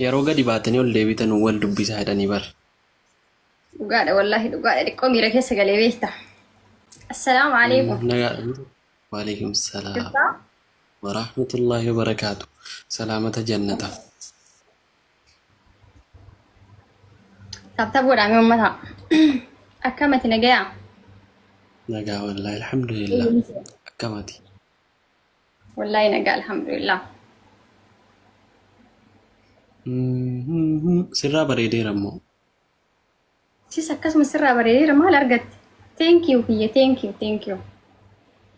Yeroo gadi baatanii ol deebitan wal dubbisaa jedhanii bar. Dhugaadha wallaahi dhugaadha dhiqqoo miira keessa galee beekta. Assalaamu alaikum. Nagaa. Waalaikum salaam. Jirtaa? Warahmatullahi wabarakatuh. Salaamata jannata. Taabtaa godhaamee uummata. Akkamati nagayaa? Nagaa wallahi alhamdulillah. Akkamati. Wallaahi nagaa alhamdulillah. Sirraa bareedeera immoo. Sis akkasuma sirraa bareedeera maal argatte? Thank you kiyya thank you.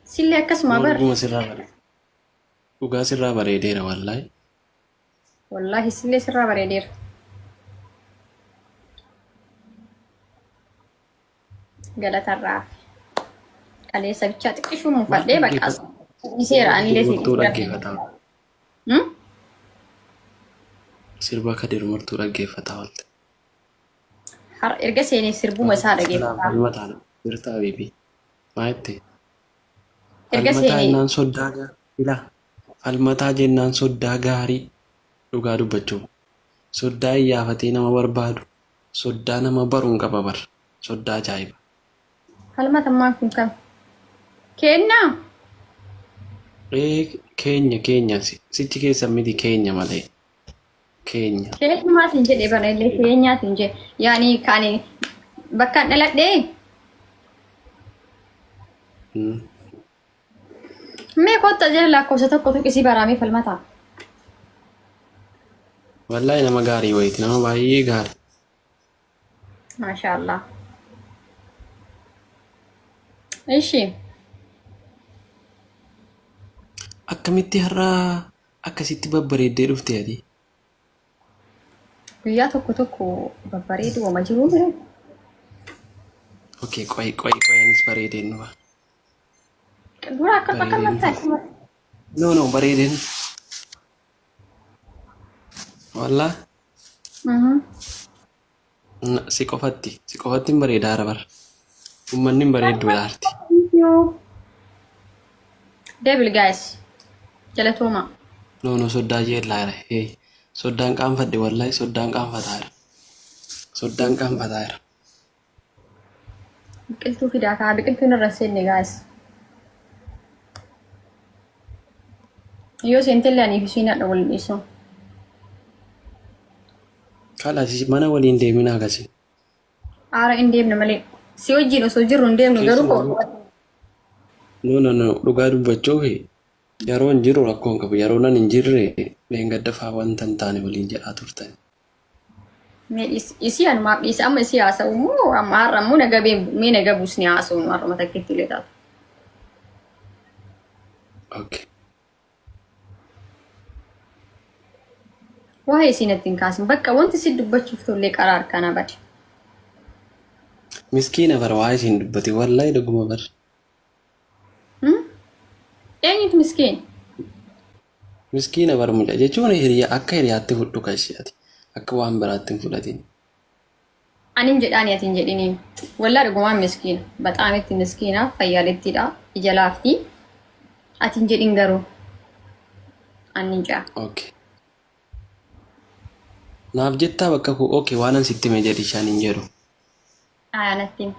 Sillee akkasuma bar. Dhuguma sirraa bareedeera. Dhugaa sirraa bareedeera wallahi. Wallaahi sillee sirraa bareedeera. Galatarraa. Kaleessa bichaa xiqqishuu muufadhee baqaas. Iseera anillee Murtuu dhaggeeffataa. Hmm? Sirba Kadir murtuu dhaggeeffataa oolte. Har erga seenee sirbuma isaa dhageeffata. Falmataan birtaa bibi. Maayitti. Erga Falmataa seenee jennaan soddaa gaarii. Falmataa jennaan soddaa gaarii. Dhugaa dubbachuu. Soddaa iyyaafatee nama barbaadu. Soddaa nama baruun qaba bar. Soddaa ajaa'iba. falmatammaan kun kam? Kennaa? Keenya sichi keessa miti keenya malee. Keenya. Keenyumaa siin jedhee barreellee keenyaa siin jedhe. Yaani kan bakka dhaladhee mee kotta jala lakkoofsa tokko tuqisii baraamee falmataa. Wallahi nama gaarii wayiiti nama baay'ee gaarii. Maashaallah. Ishi Akkamitti har'aa akkasitti babbareeddee dhufte ati? guyyaa tokko babbareedu wama jiruu mire. Okay, qoyanis bareedeen nuba. Dura akka bakka mataa. No, bareedeen. Wallah. Si qofatti hin bareedaa ara bara. Uummanni hin bareeddu ilaalti. Devil guys. Jalatooma. No, soddaa jeellaa jira. Soddaan qaanfadhe wallahi soddaan qaanfataa jira. Soddaan qaanfataa jira. Biqiltuu fidaa kaa biqiltuun irra seenne guys. Yoo seentellee aniif isiin hadha wal dhiisu. Kalaas mana waliin deeminaa akkasi. Aara hin deemne malee. Si wajjin osoo jirru hin deemnu garuu koo. No, dhugaa dubbachuuf yeroo hin jiru rakkoo hin qabu. Yeroo nan hin jirre leengadda fa'aa wanta hin taane waliin jedhaa turtan. Isii anumaaf dhiisa amma isii haasa'u moo amma har'a immoo mee naga buusni haasa'u nu har'uma takkitti illee taatu. Okay. Waa'ee isiin ittiin kaasin bakka wanti si dubbachuuf tollee qaraa harkaan bade. Miskiina bara waa isiin dubbate wallahi dhuguma bara. Eenyutu miskiin? Miskiina bara mucaa jechuun akka hiriyaatti fudhu kan isheeti. Akka waan biraatti hin fudhatin. Anin jedhaani atiin jedhiniin. Wallaa dhugumaan miskiina. Baxaametti miskiina fayyaalettiidha. Ija laaftii. Atiin jedhin garuu. Annin ja'a. Okay. Naaf jettaa bakka kuu okay waanan sitti hime jedhi ishaan hin jedhu. Ayanattiin.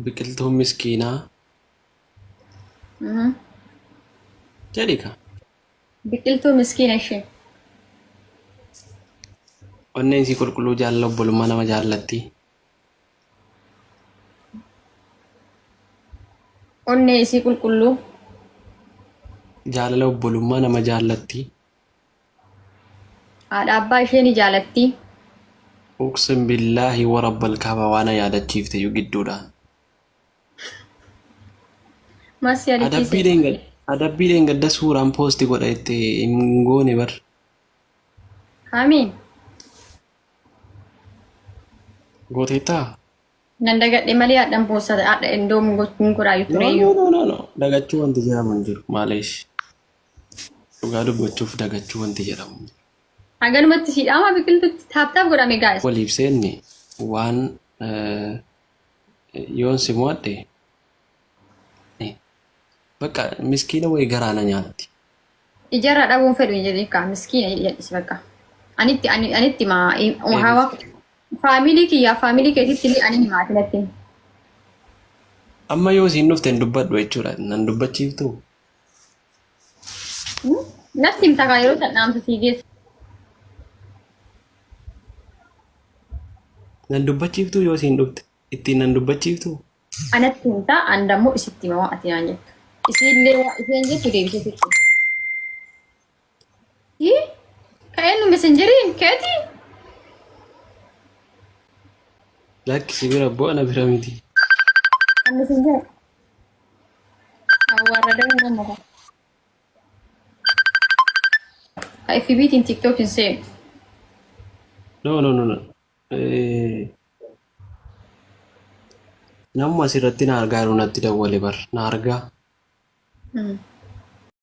Biqiltuun miskiinaa jedhi ka. Biqiltuu miskiina ishee. Onneen isii qulqulluu jaalala obbolummaa nama jaallatti. Onnee isii qulqulluu. Jaalala obbolummaa nama jaallatti. Haadha abbaa ishee ni jaalatti. Uqsim billaahi wa rabbal kaaba waan yaadachiifte iyyuu gidduudhaan. Mas yaadachiise. Adabbiidhaan gadda suuraan poosti godha itti hin goone bar. Kamiin. Gooteettaa? Nan dagadhe malee haadhaan poostaa haadha indoomu gochuun godhaayu tureeyyuu. No. Dagachuu wanti jedhamu hin jiru. Maaleesh. Dhugaa dubbachuuf dagachuu wanti jedhamu. Haganumatti siidhaama biqiltuutti taaptaaf godhame gaa'es. Waliif seenni waan yoon si mo'adhe bakka miskiina wayii garaana nyaatti. Ijaarraa dhabuun fedhu hin jedhin kaa miskiina jedhis bakka. Anitti hawa faamilii kiyyaa faamilii keetitti illee ani himaatiin ittiin. Amma yoo siin dhufte hin dubbadhu jechuudha. Nan dubbachiiftu. Natti himta kaa yeroo san dhaamsa sii geessa. Nan dubbachiiftu yoo siin dhufte ittiin nan dubbachiiftu. Anatti himta an dammoo isitti hima ati naan jettu. Isheen jettu deebisee sitti. Ka'een nu messenjeriin keeti. Lakki bira bu'ana bira miti. An messenjer. Warra damee nama. Ka FBtiin TikTokin seenu. No. Namuma asirratti na argaa jiru natti dawwale bar na argaa.